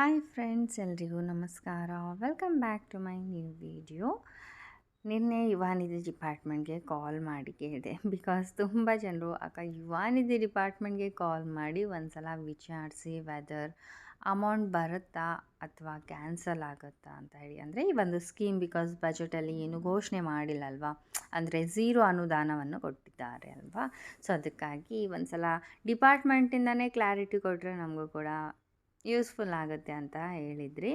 Hi friends, ಎಲ್ರಿಗೂ ನಮಸ್ಕಾರ. Welcome back to my new video. ನಿನ್ನೆ ಯುವ ನಿಧಿ ಡಿಪಾರ್ಟ್ಮೆಂಟ್ಗೆ ಕಾಲ್ ಮಾಡಿ ಕೇಳಿದೆ. ಬಿಕಾಸ್ ತುಂಬ ಜನರು ಯುವ ನಿಧಿ ಡಿಪಾರ್ಟ್ಮೆಂಟ್ಗೆ ಕಾಲ್ ಮಾಡಿ ಒಂದು ಸಲ ವಿಚಾರಿಸಿ ವೆದರ್ ಅಮೌಂಟ್ ಬರುತ್ತಾ ಅಥವಾ ಕ್ಯಾನ್ಸಲ್ ಆಗುತ್ತಾ ಅಂತ ಹೇಳಿ. ಅಂದರೆ ಈ ಒಂದು ಸ್ಕೀಮ್ ಬಿಕಾಸ್ ಬಜೆಟಲ್ಲಿ ಏನು ಘೋಷಣೆ ಮಾಡಿಲ್ಲ ಅಲ್ವಾ, ಅಂದರೆ ಝೀರೋ ಅನುದಾನವನ್ನು ಕೊಟ್ಟಿದ್ದಾರೆ ಅಲ್ವಾ. ಸೊ ಅದಕ್ಕಾಗಿ ಒಂದು ಸಲ ಡಿಪಾರ್ಟ್ಮೆಂಟಿಂದನೇ ಕ್ಲಾರಿಟಿ ಕೊಟ್ಟರೆ ನಮಗೂ ಕೂಡ ಯೂಸ್ಫುಲ್ ಆಗುತ್ತೆ ಅಂತ ಹೇಳಿದ್ರಿ.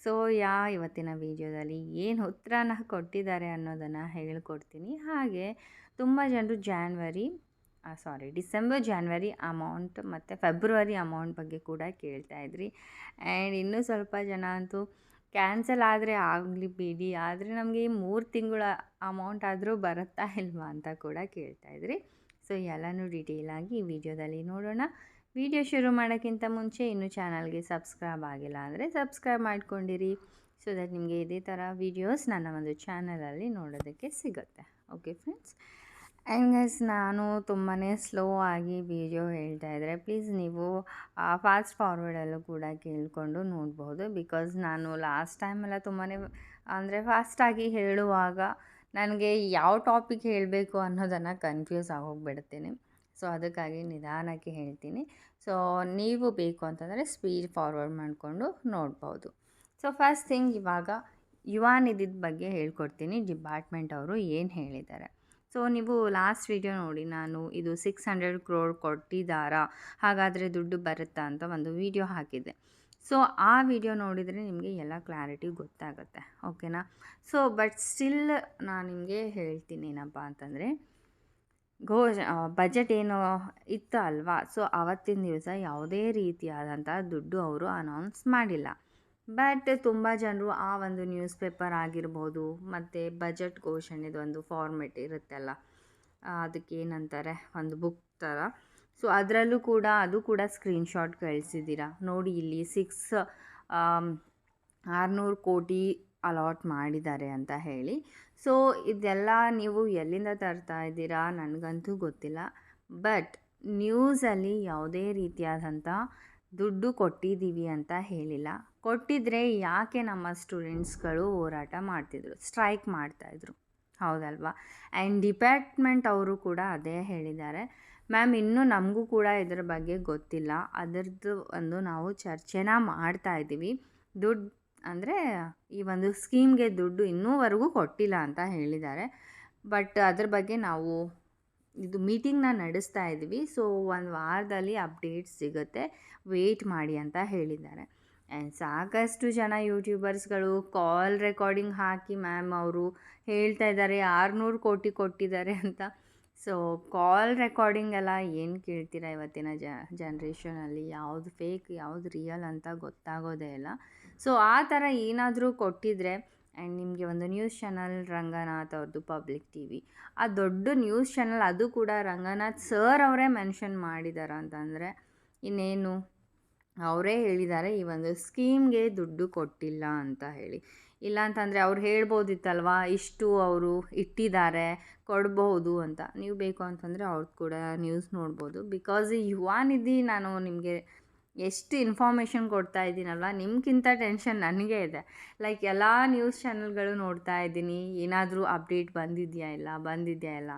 ಸೊ ಇವತ್ತಿನ ವೀಡಿಯೋದಲ್ಲಿ ಏನು ಉತ್ತರನ ಕೊಟ್ಟಿದ್ದಾರೆ ಅನ್ನೋದನ್ನು ಹೇಳ್ಕೊಡ್ತೀನಿ. ಹಾಗೆ ತುಂಬ ಜನರು ಡಿಸೆಂಬರ್ ಜಾನ್ವರಿ ಅಮೌಂಟ್ ಮತ್ತು ಫೆಬ್ರವರಿ ಅಮೌಂಟ್ ಬಗ್ಗೆ ಕೂಡ ಕೇಳ್ತಾಯಿದ್ರಿ. ಆ್ಯಂಡ್ ಇನ್ನೂ ಸ್ವಲ್ಪ ಜನ ಅಂತೂ ಕ್ಯಾನ್ಸಲ್ ಆದರೆ ಆಗಲಿ ಬಿಡಿ, ಆದರೆ ನಮಗೆ 3 ತಿಂಗಳ ಅಮೌಂಟ್ ಆದರೂ ಬರುತ್ತಾ ಇಲ್ವಾ ಅಂತ ಕೂಡ ಕೇಳ್ತಾಯಿದ್ರಿ. ಸೊ ಎಲ್ಲನೂ ಡೀಟೇಲಾಗಿ ಈ ವಿಡಿಯೋದಲ್ಲಿ ನೋಡೋಣ. ವಿಡಿಯೋ ಶುರು ಮಾಡೋಕ್ಕಿಂತ ಮುಂಚೆ ಇನ್ನೂ ಚಾನಲ್ಗೆ ಸಬ್ಸ್ಕ್ರೈಬ್ ಆಗಿಲ್ಲ ಅಂದರೆ ಸಬ್ಸ್ಕ್ರೈಬ್ ಮಾಡ್ಕೊಂಡಿರಿ, ಸೊ ದಟ್ ನಿಮಗೆ ಇದೇ ಥರ ವೀಡಿಯೋಸ್ ನನ್ನ ಒಂದು ಚಾನಲಲ್ಲಿ ನೋಡೋದಕ್ಕೆ ಸಿಗುತ್ತೆ. ಓಕೆ ಫ್ರೆಂಡ್ಸ್, ಆ್ಯಂಡ್ ಗೈಸ್, ನಾನು ತುಂಬಾ ಸ್ಲೋ ಆಗಿ ವಿಡಿಯೋ ಹೇಳ್ತಾಯಿದ್ರೆ ಪ್ಲೀಸ್ ನೀವು ಫಾಸ್ಟ್ ಫಾರ್ವರ್ಡಲ್ಲೂ ಕೂಡ ಕೇಳಿಕೊಂಡು ನೋಡ್ಬೋದು. ಬಿಕಾಸ್ ನಾನು ಲಾಸ್ಟ್ ಟೈಮೆಲ್ಲ ತುಂಬಾ ಅಂದರೆ ಫಾಸ್ಟಾಗಿ ಹೇಳುವಾಗ ನನಗೆ ಯಾವ ಟಾಪಿಕ್ ಹೇಳಬೇಕು ಅನ್ನೋದನ್ನು ಕನ್ಫ್ಯೂಸ್ ಆಗೋಗ್ಬಿಡ್ತೀನಿ. ಸೊ ಅದಕ್ಕಾಗಿ ನಿಧಾನಕ್ಕೆ ಹೇಳ್ತೀನಿ. ಸೊ ನೀವು ಬೇಕು ಅಂತಂದರೆ ಸ್ಪೀಡ್ ಫಾರ್ವರ್ಡ್ ಮಾಡಿಕೊಂಡು ನೋಡ್ಬೋದು. ಸೊ ಫಸ್ಟ್ ಥಿಂಗ್, ಇವಾಗ ಯುವ ನಿಧಿದ ಬಗ್ಗೆ ಹೇಳ್ಕೊಡ್ತೀನಿ. ಡಿಪಾರ್ಟ್ಮೆಂಟ್ ಅವರು ಏನು ಹೇಳಿದ್ದಾರೆ. ಸೊ ನೀವು ಲಾಸ್ಟ್ ವಿಡಿಯೋ ನೋಡಿ, ನಾನು ಇದು 600 crore ಕೊಟ್ಟಿದ್ದಾರಾ, ಹಾಗಾದರೆ ದುಡ್ಡು ಬರುತ್ತಾ ಅಂತ ಒಂದು ವಿಡಿಯೋ ಹಾಕಿದ್ದೆ. ಸೊ ಆ ವಿಡಿಯೋ ನೋಡಿದರೆ ನಿಮಗೆ ಎಲ್ಲ ಕ್ಲಾರಿಟಿ ಗೊತ್ತಾಗುತ್ತೆ, ಓಕೆನಾ. ಸೊ ಬಟ್ ಸ್ಟಿಲ್ ನಾನು ನಿಮಗೆ ಹೇಳ್ತೀನಿ ಏನಪ್ಪ ಅಂತಂದರೆ, ಬಜೆಟ್ ಏನು ಇತ್ತು ಅಲ್ವಾ, ಸೊ ಆವತ್ತಿನ ದಿವಸ ಯಾವುದೇ ರೀತಿಯಾದಂಥ ದುಡ್ಡು ಅವರು ಅನೌನ್ಸ್ ಮಾಡಿಲ್ಲ. ಬಟ್ ತುಂಬ ಜನರು ಆ ಒಂದು ನ್ಯೂಸ್ ಪೇಪರ್ ಆಗಿರ್ಬೋದು ಮತ್ತು ಬಜೆಟ್ ಘೋಷಣೆದು ಒಂದು ಫಾರ್ಮೆಟ್ ಇರುತ್ತಲ್ಲ, ಅದಕ್ಕೇನಂತಾರೆ, ಒಂದು ಬುಕ್ ಥರ. ಸೊ ಅದರಲ್ಲೂ ಕೂಡ ಅದು ಕೂಡ ಸ್ಕ್ರೀನ್ಶಾಟ್ ಕಳಿಸಿದ್ದೀರಾ ನೋಡಿ, ಇಲ್ಲಿ 600 ಕೋಟಿ ಅಲಾಟ್ ಮಾಡಿದ್ದಾರೆ ಅಂತ ಹೇಳಿ. ಸೊ ಇದೆಲ್ಲ ನೀವು ಎಲ್ಲಿಂದ ತರ್ತಾ ಇದ್ದೀರಾ ನನಗಂತೂ ಗೊತ್ತಿಲ್ಲ. ಬಟ್ ನ್ಯೂಸಲ್ಲಿ ಯಾವುದೇ ರೀತಿಯಾದಂಥ ದುಡ್ಡು ಕೊಟ್ಟಿದ್ದೀವಿ ಅಂತ ಹೇಳಿಲ್ಲ. ಕೊಟ್ಟಿದ್ದರೆ ಯಾಕೆ ನಮ್ಮ ಸ್ಟೂಡೆಂಟ್ಸ್ಗಳು ಹೋರಾಟ ಮಾಡ್ತಿದ್ರು, ಸ್ಟ್ರೈಕ್ ಮಾಡ್ತಾಯಿದ್ರು, ಹೌದಲ್ವಾ. ಆ್ಯಂಡ್ ಡಿಪಾರ್ಟ್ಮೆಂಟ್ ಅವರು ಕೂಡ ಅದೇ ಹೇಳಿದ್ದಾರೆ, ಮ್ಯಾಮ್ ಇನ್ನೂ ನಮಗೂ ಕೂಡ ಇದರ ಬಗ್ಗೆ ಗೊತ್ತಿಲ್ಲ, ಅದರದ್ದು ಒಂದು ನಾವು ಚರ್ಚೆನ ಮಾಡ್ತಾಯಿದ್ದೀವಿ. ದುಡ್ಡು ಅಂದರೆ ಈ ಒಂದು ಸ್ಕೀಮ್ಗೆ ದುಡ್ಡು ಇನ್ನೂವರೆಗೂ ಕೊಟ್ಟಿಲ್ಲ ಅಂತ ಹೇಳಿದ್ದಾರೆ. ಬಟ್ ಅದ್ರ ಬಗ್ಗೆ ನಾವು ಇದು ಮೀಟಿಂಗ್ನ ನಡೆಸ್ತಾ ಇದ್ದೀವಿ. ಸೊ 1 ವಾರದಲ್ಲಿ ಅಪ್ಡೇಟ್ಸ್ ಸಿಗುತ್ತೆ, ವೆಯ್ಟ್ ಮಾಡಿ ಅಂತ ಹೇಳಿದ್ದಾರೆ. ಆ್ಯಂಡ್ ಸಾಕಷ್ಟು ಜನ ಯೂಟ್ಯೂಬರ್ಸ್ಗಳು ಕಾಲ್ ರೆಕಾರ್ಡಿಂಗ್ ಹಾಕಿ ಮ್ಯಾಮ್ ಅವರು ಹೇಳ್ತಾ ಇದ್ದಾರೆ 600 ಕೋಟಿ ಕೊಟ್ಟಿದ್ದಾರೆ ಅಂತ. ಸೊ ಕಾಲ್ ರೆಕಾರ್ಡಿಂಗ್ ಎಲ್ಲ ಏನು ಕೇಳ್ತೀರಾ, ಇವತ್ತಿನ ಜನ್ರೇಷನಲ್ಲಿ ಯಾವುದು ಫೇಕ್ ಯಾವುದು ರಿಯಲ್ ಅಂತ ಗೊತ್ತಾಗೋದೇ ಇಲ್ಲ. ಸೊ ಆ ಥರ ಏನಾದರೂ ಕೊಟ್ಟಿದ್ದರೆ, ಆ್ಯಂಡ್ ನಿಮಗೆ ಒಂದು ನ್ಯೂಸ್ ಚಾನಲ್ ರಂಗನಾಥ್ ಅವ್ರದ್ದು ಪಬ್ಲಿಕ್ TV, ಆ ದೊಡ್ಡ ನ್ಯೂಸ್ ಚಾನಲ್, ಅದು ಕೂಡ ರಂಗನಾಥ್ ಸರ್ ಅವರೇ ಮೆನ್ಷನ್ ಮಾಡಿದ್ದಾರೆ ಅಂತಂದರೆ ಇನ್ನೇನು, ಅವರೇ ಹೇಳಿದ್ದಾರೆ ಈ ಒಂದು ಸ್ಕೀಮ್ಗೆ ದುಡ್ಡು ಕೊಟ್ಟಿಲ್ಲ ಅಂತ ಹೇಳಿ. ಇಲ್ಲ ಅಂತಂದರೆ ಅವ್ರು ಹೇಳ್ಬೋದಿತ್ತಲ್ವ, ಇಷ್ಟು ಅವರು ಇಟ್ಟಿದ್ದಾರೆ ಕೊಡ್ಬೋದು ಅಂತ. ನೀವು ಬೇಕು ಅಂತಂದರೆ ಅವ್ರದ್ದು ಕೂಡ ನ್ಯೂಸ್ ನೋಡ್ಬೋದು. ಬಿಕಾಸ್ ಈ ಯುವ ನಿಧಿ ನಾನು ನಿಮಗೆ ಎಷ್ಟು ಇನ್ಫಾರ್ಮೇಷನ್ ಕೊಡ್ತಾ ಇದ್ದೀನಲ್ವ, ನಿಮ್ಗಿಂತ ಟೆನ್ಷನ್ ನನಗೆ ಇದೆ. ಲೈಕ್ ಎಲ್ಲ ನ್ಯೂಸ್ ಚಾನಲ್ಗಳು ನೋಡ್ತಾ ಇದ್ದೀನಿ, ಏನಾದರೂ ಅಪ್ಡೇಟ್ ಬಂದಿದೆಯಾ ಇಲ್ಲ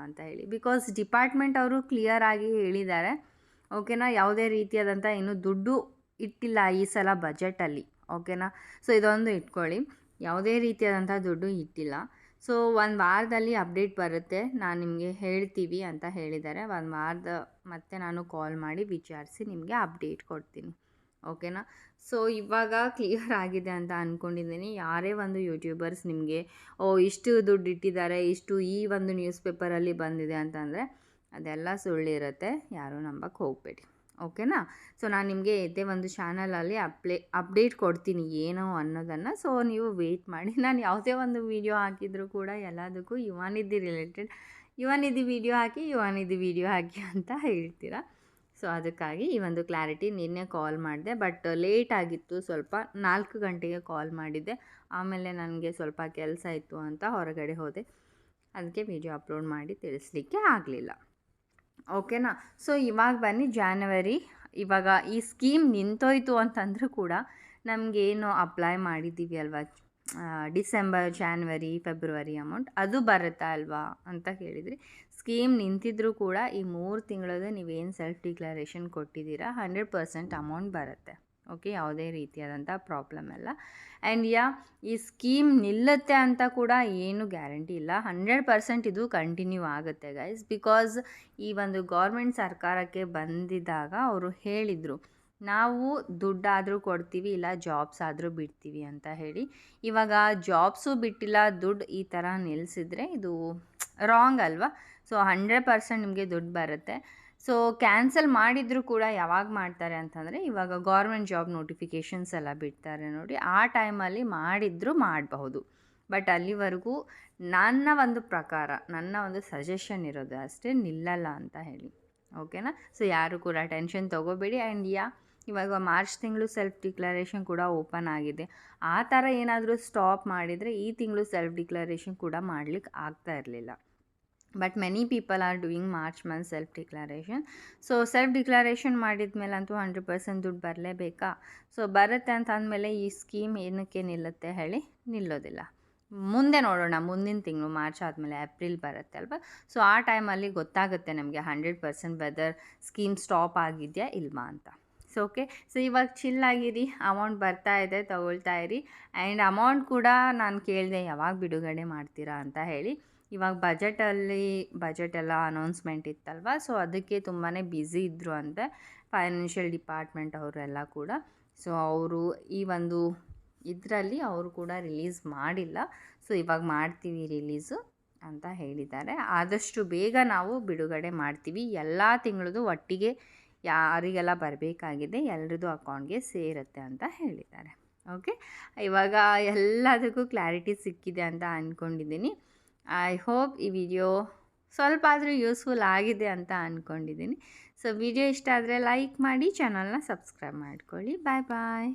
ಅಂತ ಹೇಳಿ. ಬಿಕಾಸ್ ಡಿಪಾರ್ಟ್ಮೆಂಟ್ ಅವರು ಕ್ಲಿಯರಾಗಿ ಹೇಳಿದ್ದಾರೆ, ಓಕೆನಾ, ಯಾವುದೇ ರೀತಿಯಾದಂಥ ಇನ್ನೂ ದುಡ್ಡು ಇಟ್ಟಿಲ್ಲ ಈ ಸಲ ಬಜೆಟಲ್ಲಿ, ಓಕೆನಾ. ಸೊ ಇದೊಂದು ಇಟ್ಕೊಳ್ಳಿ, ಯಾವುದೇ ರೀತಿಯಾದಂಥ ದುಡ್ಡು ಇಟ್ಟಿಲ್ಲ. ಸೊ 1 ವಾರದಲ್ಲಿ ಅಪ್ಡೇಟ್ ಬರುತ್ತೆ, ನಾನು ನಿಮಗೆ ಹೇಳ್ತೀವಿ ಅಂತ ಹೇಳಿದ್ದಾರೆ. 1 ವಾರದ ಮತ್ತೆ ನಾನು ಕಾಲ್ ಮಾಡಿ ವಿಚಾರಿಸಿ ನಿಮಗೆ ಅಪ್ಡೇಟ್ ಕೊಡ್ತೀನಿ, ಓಕೆನಾ. ಸೊ ಇವಾಗ ಕ್ಲಿಯರ್ ಆಗಿದೆ ಅಂತ ಅಂದ್ಕೊಂಡಿದ್ದೀನಿ. ಯಾರೇ ಒಂದು ಯೂಟ್ಯೂಬರ್ಸ್ ನಿಮಗೆ ಇಷ್ಟು ದುಡ್ಡು ಇಟ್ಟಿದ್ದಾರೆ, ಇಷ್ಟು ಈ ಒಂದು ನ್ಯೂಸ್ ಪೇಪರಲ್ಲಿ ಬಂದಿದೆ ಅಂತಂದರೆ ಅದೆಲ್ಲ ಸುಳ್ಳಿರುತ್ತೆ, ಯಾರೂ ನಂಬಕ್ಕೆ ಹೋಗಬೇಡಿ, ಓಕೆನಾ. ಸೊ ನಾನು ನಿಮಗೆ ಇದೇ ಒಂದು ಚಾನಲಲ್ಲಿ ಅಪ್ಡೇಟ್ ಕೊಡ್ತೀನಿ ಏನು ಅನ್ನೋದನ್ನು. ಸೊ ನೀವು ವೆಯ್ಟ್ ಮಾಡಿ. ನಾನು ಯಾವುದೇ ಒಂದು ವೀಡಿಯೋ ಹಾಕಿದರೂ ಕೂಡ ಎಲ್ಲದಕ್ಕೂ ಯುವ ನಿಧಿ ರಿಲೇಟೆಡ್, ಯುವ ನಿಧಿ ವೀಡಿಯೋ ಹಾಕಿ ಅಂತ ಹೇಳ್ತೀರಾ. ಸೊ ಅದಕ್ಕಾಗಿ ಈ ಒಂದು ಕ್ಲಾರಿಟಿ. ನಿನ್ನೆ ಕಾಲ್ ಮಾಡಿದೆ, ಬಟ್ ಲೇಟ್ ಆಗಿತ್ತು ಸ್ವಲ್ಪ, 4 ಗಂಟೆಗೆ ಕಾಲ್ ಮಾಡಿದ್ದೆ. ಆಮೇಲೆ ನನಗೆ ಸ್ವಲ್ಪ ಕೆಲಸ ಇತ್ತು ಅಂತ ಹೊರಗಡೆ ಹೋದೆ, ಅದಕ್ಕೆ ವೀಡಿಯೋ ಅಪ್ಲೋಡ್ ಮಾಡಿ ತಿಳಿಸ್ಲಿಕ್ಕೆ ಆಗಲಿಲ್ಲ, ಓಕೆನಾ. ಸೊ ಇವಾಗ ಬನ್ನಿ ಜಾನ್ವರಿ, ಇವಾಗ ಈ ಸ್ಕೀಮ್ ನಿಂತೋಯ್ತು ಅಂತಂದರೂ ಕೂಡ ನಮಗೇನು ಅಪ್ಲೈ ಮಾಡಿದ್ದೀವಿ ಅಲ್ವಾ, ಡಿಸೆಂಬರ್, ಜಾನ್ವರಿ, ಫೆಬ್ರವರಿ ಅಮೌಂಟ್ ಅದು ಬರುತ್ತಾ ಅಲ್ವಾ ಅಂತ ಕೇಳಿದ್ರಿ. ಸ್ಕೀಮ್ ನಿಂತಿದ್ರೂ ಕೂಡ ಈ 3 ತಿಂಗಳದ್ದು ನೀವೇನು ಸೆಲ್ಫ್ ಡಿಕ್ಲರೇಷನ್ ಕೊಟ್ಟಿದ್ದೀರಾ 100% ಅಮೌಂಟ್ ಬರುತ್ತೆ. ಓಕೆ, ಯಾವುದೇ ರೀತಿಯಾದಂಥ ಪ್ರಾಬ್ಲಮ್ ಇಲ್ಲ. ಆ್ಯಂಡ್ ಈ ಸ್ಕೀಮ್ ನಿಲ್ಲುತ್ತೆ ಅಂತ ಕೂಡ ಏನು ಗ್ಯಾರಂಟಿ ಇಲ್ಲ. 100% ಇದು ಕಂಟಿನ್ಯೂ ಆಗುತ್ತೆ ಗೈಸ್. ಬಿಕಾಸ್ ಈ ಒಂದು ಗೌರ್ಮೆಂಟ್ ಸರ್ಕಾರಕ್ಕೆ ಬಂದಿದ್ದಾಗ ಅವರು ಹೇಳಿದರು, ನಾವು ದುಡ್ಡಾದರೂ ಕೊಡ್ತೀವಿ, ಇಲ್ಲ ಜಾಬ್ಸ್ ಆದರೂ ಬಿಡ್ತೀವಿ ಅಂತ ಹೇಳಿ. ಇವಾಗ ಜಾಬ್ಸು ಬಿಟ್ಟಿಲ್ಲ, ದುಡ್ಡು ಈ ಥರ ನಿಲ್ಲಿಸಿದ್ರೆ ಇದು ರಾಂಗ್ ಅಲ್ವಾ? ಸೊ 100% ನಿಮಗೆ ದುಡ್ಡು ಬರುತ್ತೆ. ಸೊ ಕ್ಯಾನ್ಸಲ್ ಮಾಡಿದರೂ ಕೂಡ ಯಾವಾಗ ಮಾಡ್ತಾರೆ ಅಂತಂದರೆ, ಇವಾಗ ಗೌರ್ಮೆಂಟ್ ಜಾಬ್ ನೋಟಿಫಿಕೇಷನ್ಸ್ ಎಲ್ಲ ಬಿಡ್ತಾರೆ ನೋಡಿ, ಆ ಟೈಮಲ್ಲಿ ಮಾಡಿದರೂ ಮಾಡಬಹುದು. ಬಟ್ ಅಲ್ಲಿವರೆಗೂ ನನ್ನ ಒಂದು ಪ್ರಕಾರ, ನನ್ನ ಒಂದು ಸಜೆಷನ್ ಇರೋದು ಅಷ್ಟೇ, ನಿಲ್ಲಲ್ಲ ಅಂತ ಹೇಳಿ. ಓಕೆನಾ? ಸೊ ಯಾರು ಕೂಡ ಟೆನ್ಷನ್ ತೊಗೋಬೇಡಿ. ಆ್ಯಂಡ್ ಇವಾಗ ಮಾರ್ಚ್ ತಿಂಗಳು ಸೆಲ್ಫ್ ಡಿಕ್ಲರೇಷನ್ ಕೂಡ ಓಪನ್ ಆಗಿದೆ. ಆ ಥರ ಏನಾದರೂ ಸ್ಟಾಪ್ ಮಾಡಿದರೆ ಈ ತಿಂಗಳು ಸೆಲ್ಫ್ ಡಿಕ್ಲರೇಷನ್ ಕೂಡ ಮಾಡಲಿಕ್ಕೆ ಆಗ್ತಾ ಇರಲಿಲ್ಲ. But many people are doing March month self declaration. So self declaration ಮಾಡಿದ ಮೇಲಂತೂ 100% ದುಡ್ಡು ಬರಲೇಬೇಕಾ? ಸೊ ಬರುತ್ತೆ ಅಂತ ಅಂದಮೇಲೆ ಈ ಸ್ಕೀಮ್ ಏನಕ್ಕೆ ನಿಲ್ಲುತ್ತೆ ಹೇಳಿ? ನಿಲ್ಲೋದಿಲ್ಲ. ಮುಂದೆ ನೋಡೋಣ, ಮುಂದಿನ ತಿಂಗಳು ಮಾರ್ಚ್ ಆದಮೇಲೆ ಏಪ್ರಿಲ್ ಬರುತ್ತೆ ಅಲ್ವಾ? ಸೊ ಆ ಟೈಮಲ್ಲಿ ಗೊತ್ತಾಗುತ್ತೆ ನಮಗೆ 100% ವೆದರ್ ಸ್ಕೀಮ್ ಸ್ಟಾಪ್ ಆಗಿದೆಯಾ ಇಲ್ವಾ ಅಂತ. ಸೊ ಓಕೆ, ಸೊ ಇವಾಗ ಚಿಲ್ಲಾಗಿರಿ, ಅಮೌಂಟ್ ಬರ್ತಾ ಇದೆ, ತೊಗೊಳ್ತಾ ಇರಿ. ಆ್ಯಂಡ್ ಅಮೌಂಟ್ ಕೂಡ ನಾನು ಕೇಳಿದೆ ಯಾವಾಗ ಬಿಡುಗಡೆ ಮಾಡ್ತೀರಾ ಅಂತ ಹೇಳಿ. ಇವಾಗ ಬಜೆಟ್ ಎಲ್ಲ ಅನೌನ್ಸ್ಮೆಂಟ್ ಇತ್ತಲ್ವ, ಸೊ ಅದಕ್ಕೆ ತುಂಬಾ ಬ್ಯುಸಿ ಇದ್ದರು ಅಂತೆ ಫೈನಾನ್ಷಿಯಲ್ ಡಿಪಾರ್ಟ್ಮೆಂಟ್ ಅವರೆಲ್ಲ ಕೂಡ. ಸೊ ಅವರು ಈ ಒಂದು ಇದರಲ್ಲಿ ಅವರು ಕೂಡ ರಿಲೀಸ್ ಮಾಡಿಲ್ಲ. ಸೊ ಇವಾಗ ಮಾಡ್ತೀವಿ ರಿಲೀಸು ಅಂತ ಹೇಳಿದ್ದಾರೆ. ಆದಷ್ಟು ಬೇಗ ನಾವು ಬಿಡುಗಡೆ ಮಾಡ್ತೀವಿ. ಎಲ್ಲ ತಿಂಗಳದು ಒಟ್ಟಿಗೆ ಯಾರಿಗೆಲ್ಲ ಬರಬೇಕಾಗಿದೆ ಎಲ್ಲರದ್ದು ಅಕೌಂಟ್ಗೆ ಸೇರುತ್ತೆ ಅಂತ ಹೇಳಿದ್ದಾರೆ. ಓಕೆ, ಇವಾಗ ಎಲ್ಲದಕ್ಕೂ ಕ್ಲಾರಿಟಿ ಸಿಕ್ಕಿದೆ ಅಂತ ಅಂದ್ಕೊಂಡಿದ್ದೀನಿ. ಐ ಹೋಪ್ ಈ ವಿಡಿಯೋ ಸ್ವಲ್ಪ ಆದರೂ ಯೂಸ್ಫುಲ್ ಆಗಿದೆ ಅಂತ ಅಂದ್ಕೊಂಡಿದ್ದೀನಿ. ಸೊ ವಿಡಿಯೋ ಇಷ್ಟ ಆದರೆ ಲೈಕ್ ಮಾಡಿ, ಚಾನಲ್ನ ಸಬ್ಸ್ಕ್ರೈಬ್ ಮಾಡ್ಕೊಳ್ಳಿ. ಬಾಯ್ ಬಾಯ್.